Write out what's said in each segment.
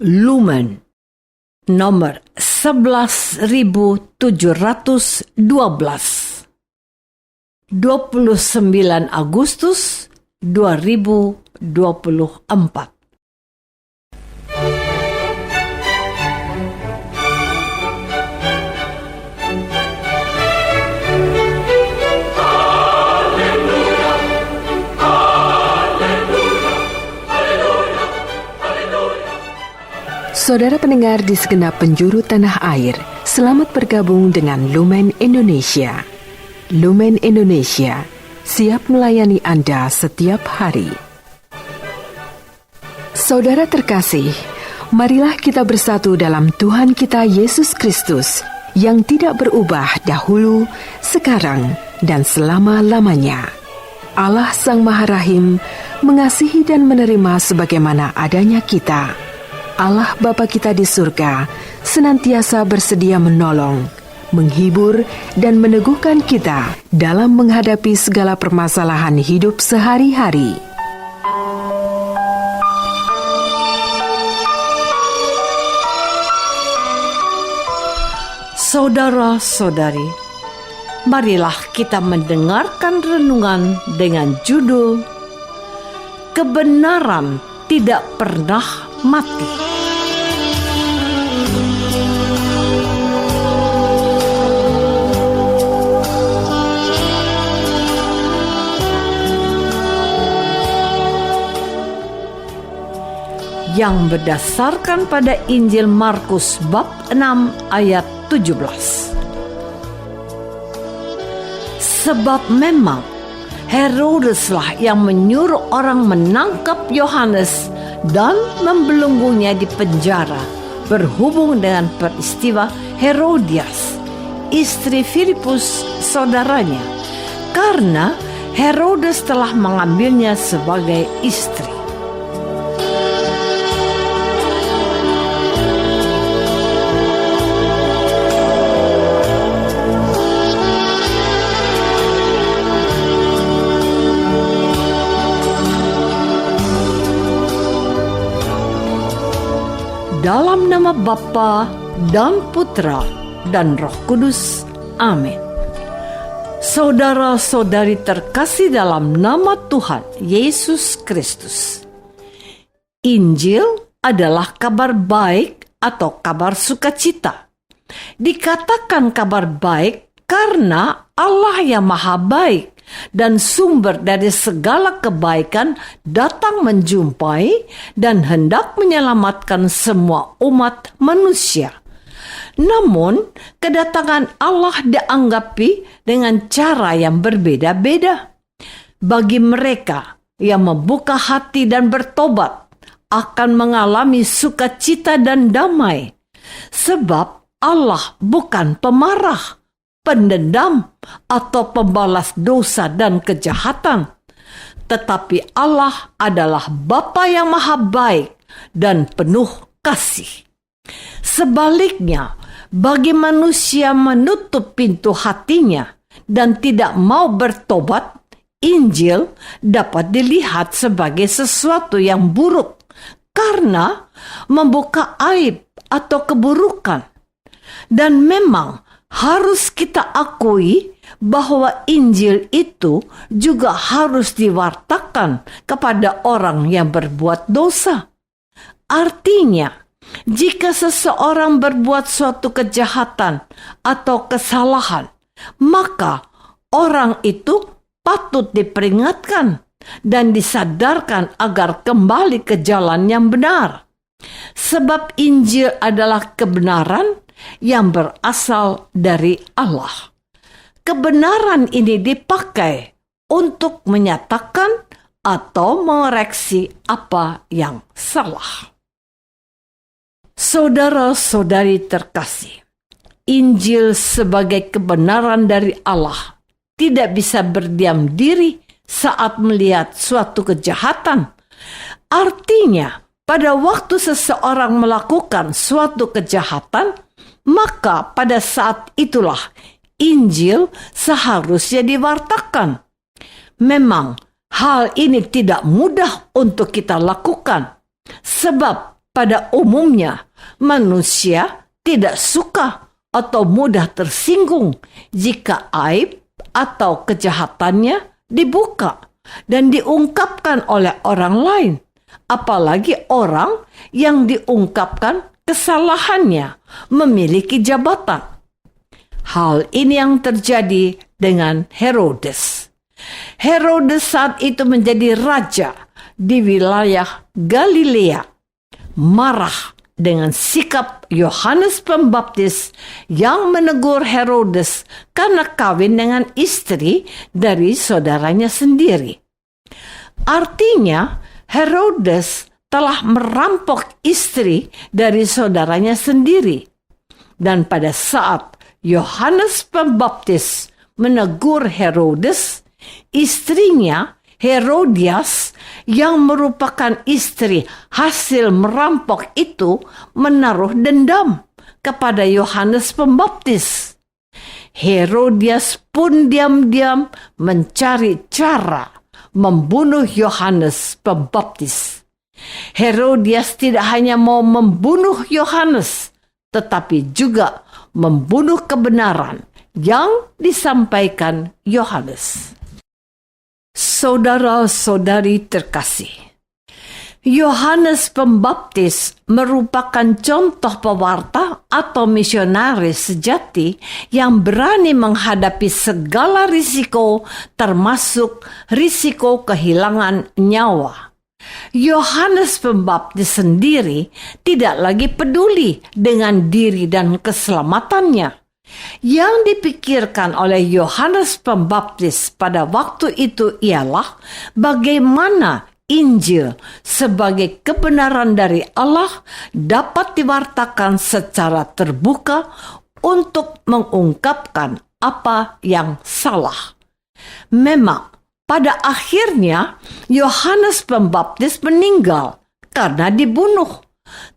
Lumen nomor 11.712, 29 Agustus 2024. Saudara pendengar di segenap penjuru tanah air, selamat bergabung dengan Lumen Indonesia. Lumen Indonesia siap melayani Anda setiap hari. Saudara terkasih, marilah kita bersatu dalam Tuhan kita Yesus Kristus yang tidak berubah dahulu, sekarang, dan selama-lamanya. Allah Sang Maha Rahim mengasihi dan menerima sebagaimana adanya kita. Allah Bapa kita di surga senantiasa bersedia menolong, menghibur, dan meneguhkan kita dalam menghadapi segala permasalahan hidup sehari-hari. Saudara-saudari, marilah kita mendengarkan renungan dengan judul Kebenaran Tidak Pernah Mati. Yang berdasarkan pada Injil Markus bab 6 ayat 17. Sebab memang Herodeslah yang menyuruh orang menangkap Yohanes dan membelenggunya di penjara berhubung dengan peristiwa Herodias, istri Filipus saudaranya, karena Herodes telah mengambilnya sebagai istri. Dalam nama Bapa dan Putra dan Roh Kudus. Amin. Saudara-saudari terkasih dalam nama Tuhan Yesus Kristus. Injil adalah kabar baik atau kabar sukacita. Dikatakan kabar baik karena Allah yang maha baik dan sumber dari segala kebaikan datang menjumpai dan hendak menyelamatkan semua umat manusia. Namun, kedatangan Allah dianggapi dengan cara yang berbeda-beda. Bagi mereka yang membuka hati dan bertobat, akan mengalami sukacita dan damai. Sebab Allah bukan pemarah, pendendam, atau pembalas dosa dan kejahatan. Tetapi Allah adalah Bapa yang maha baik dan penuh kasih. Sebaliknya, bagi manusia menutup pintu hatinya dan tidak mau bertobat, Injil dapat dilihat sebagai sesuatu yang buruk karena membuka aib atau keburukan. Dan memang harus kita akui bahwa Injil itu juga harus diwartakan kepada orang yang berbuat dosa. Artinya, jika seseorang berbuat suatu kejahatan atau kesalahan, maka orang itu patut diperingatkan dan disadarkan agar kembali ke jalan yang benar. Sebab Injil adalah kebenaran yang berasal dari Allah. Kebenaran ini dipakai untuk menyatakan atau mengoreksi apa yang salah. Saudara-saudari terkasih, Injil sebagai kebenaran dari Allah tidak bisa berdiam diri saat melihat suatu kejahatan. Artinya, pada waktu seseorang melakukan suatu kejahatan, maka pada saat itulah Injil seharusnya diwartakan. Memang hal ini tidak mudah untuk kita lakukan, sebab pada umumnya manusia tidak suka atau mudah tersinggung jika aib atau kejahatannya dibuka dan diungkapkan oleh orang lain, apalagi orang yang diungkapkan kesalahannya memiliki jabatan. Hal ini yang terjadi dengan Herodes. Herodes saat itu menjadi raja di wilayah Galilea, marah dengan sikap Yohanes Pembaptis yang menegur Herodes karena kawin dengan istri dari saudaranya sendiri. Artinya, Herodes telah merampok istri dari saudaranya sendiri. Dan pada saat Yohanes Pembaptis menegur Herodes, istrinya Herodias yang merupakan istri hasil merampok itu menaruh dendam kepada Yohanes Pembaptis. Herodias pun diam-diam mencari cara membunuh Yohanes Pembaptis. Herodias tidak hanya mau membunuh Yohanes, tetapi juga membunuh kebenaran yang disampaikan Yohanes. Saudara-saudari terkasih, Yohanes Pembaptis merupakan contoh pewarta atau misionaris sejati yang berani menghadapi segala risiko, termasuk risiko kehilangan nyawa. Yohanes Pembaptis sendiri tidak lagi peduli dengan diri dan keselamatannya. Yang dipikirkan oleh Yohanes Pembaptis pada waktu itu ialah bagaimana Injil sebagai kebenaran dari Allah dapat diwartakan secara terbuka untuk mengungkapkan apa yang salah. Memang pada akhirnya Yohanes Pembaptis meninggal karena dibunuh.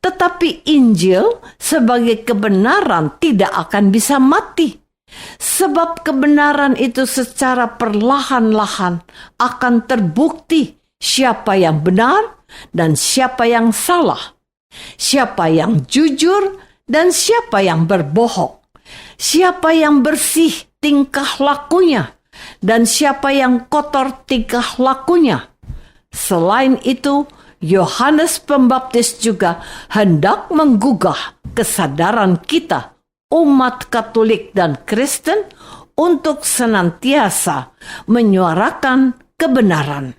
Tetapi Injil sebagai kebenaran tidak akan bisa mati. Sebab kebenaran itu secara perlahan-lahan akan terbukti siapa yang benar dan siapa yang salah. Siapa yang jujur dan siapa yang berbohong. Siapa yang bersih tingkah lakunya dan siapa yang kotor tingkah lakunya. Selain itu, Yohanes Pembaptis juga hendak menggugah kesadaran kita, umat Katolik dan Kristen, untuk senantiasa menyuarakan kebenaran.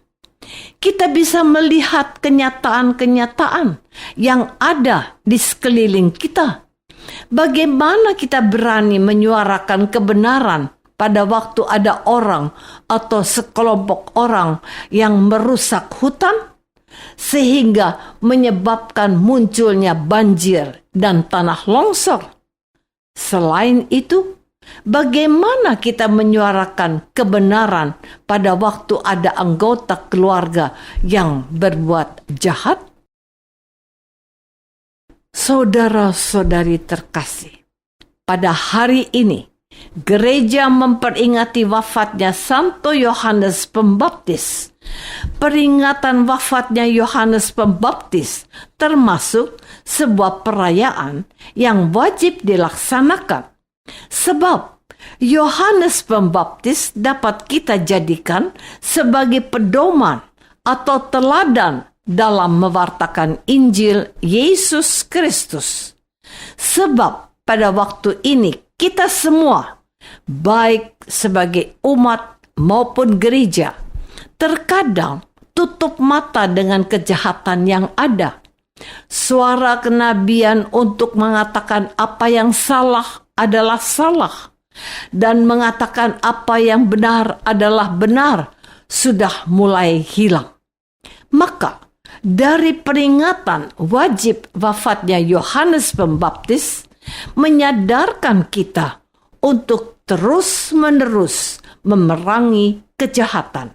Kita bisa melihat kenyataan-kenyataan yang ada di sekeliling kita. Bagaimana kita berani menyuarakan kebenaran pada waktu ada orang atau sekelompok orang yang merusak hutan, sehingga menyebabkan munculnya banjir dan tanah longsor. Selain itu, bagaimana kita menyuarakan kebenaran pada waktu ada anggota keluarga yang berbuat jahat? Saudara-saudari terkasih, pada hari ini gereja memperingati wafatnya Santo Yohanes Pembaptis. Peringatan wafatnya Yohanes Pembaptis termasuk sebuah perayaan yang wajib dilaksanakan. Sebab Yohanes Pembaptis dapat kita jadikan sebagai pedoman atau teladan dalam mewartakan Injil Yesus Kristus. Sebab pada waktu ini kita semua, baik sebagai umat maupun gereja, terkadang tutup mata dengan kejahatan yang ada. Suara kenabian untuk mengatakan apa yang salah adalah salah dan mengatakan apa yang benar adalah benar sudah mulai hilang. Maka dari peringatan wajib wafatnya Yohanes Pembaptis menyadarkan kita untuk terus-menerus memerangi kejahatan.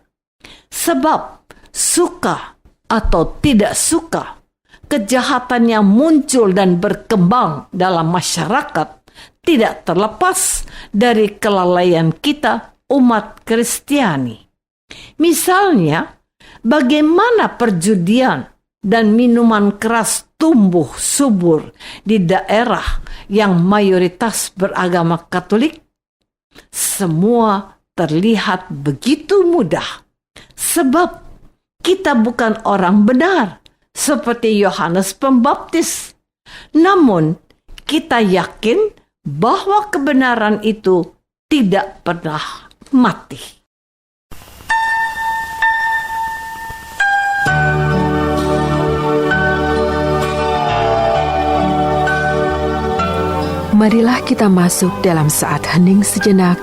Sebab suka atau tidak suka, kejahatan yang muncul dan berkembang dalam masyarakat tidak terlepas dari kelalaian kita umat Kristiani. Misalnya, bagaimana perjudian dan minuman keras tumbuh subur di daerah yang mayoritas beragama Katolik, semua terlihat begitu mudah. Sebab kita bukan orang benar seperti Yohanes Pembaptis. Namun, kita yakin bahwa kebenaran itu tidak pernah mati. Marilah kita masuk dalam saat hening sejenak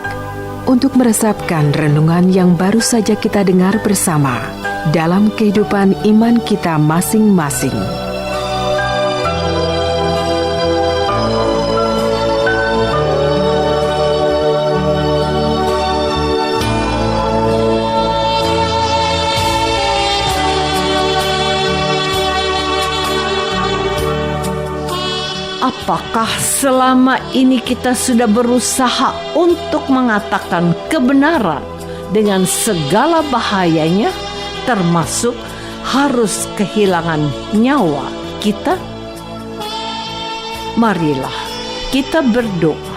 untuk meresapkan renungan yang baru saja kita dengar bersama dalam kehidupan iman kita masing-masing. Apakah selama ini kita sudah berusaha untuk mengatakan kebenaran dengan segala bahayanya, termasuk harus kehilangan nyawa kita? Marilah kita berdoa.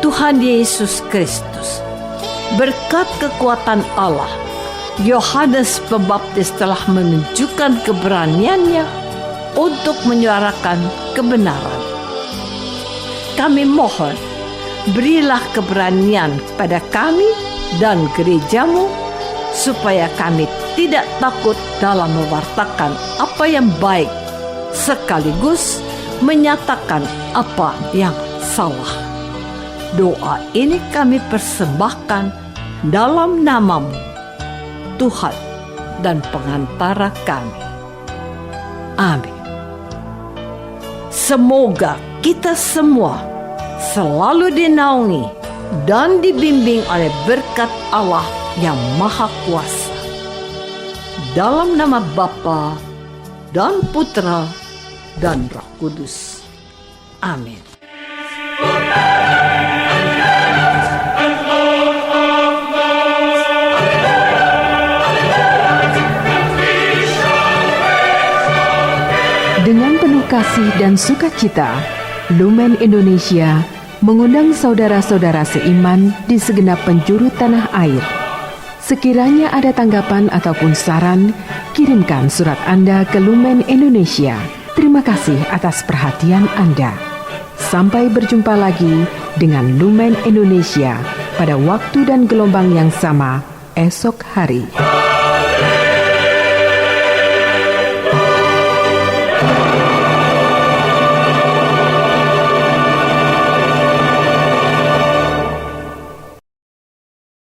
Tuhan Yesus Kristus, berkat kekuatan Allah, Yohanes Pembaptis telah menunjukkan keberaniannya untuk menyuarakan kebenaran. Kami mohon, berilah keberanian pada kami dan gerejamu, supaya kami tidak takut dalam mewartakan apa yang baik, sekaligus menyatakan apa yang salah. Doa ini kami persembahkan dalam nama-Mu, Tuhan dan pengantara kami. Amin. Semoga kita semua selalu dinaungi dan dibimbing oleh berkat Allah yang Maha Kuasa. Dalam nama Bapa dan Putra dan Roh Kudus. Amin. Dengan penuh kasih dan sukacita, Lumen Indonesia mengundang saudara-saudara seiman di segenap penjuru tanah air. Sekiranya ada tanggapan ataupun saran, kirimkan surat Anda ke Lumen Indonesia. Terima kasih atas perhatian Anda. Sampai berjumpa lagi dengan Lumen Indonesia pada waktu dan gelombang yang sama esok hari.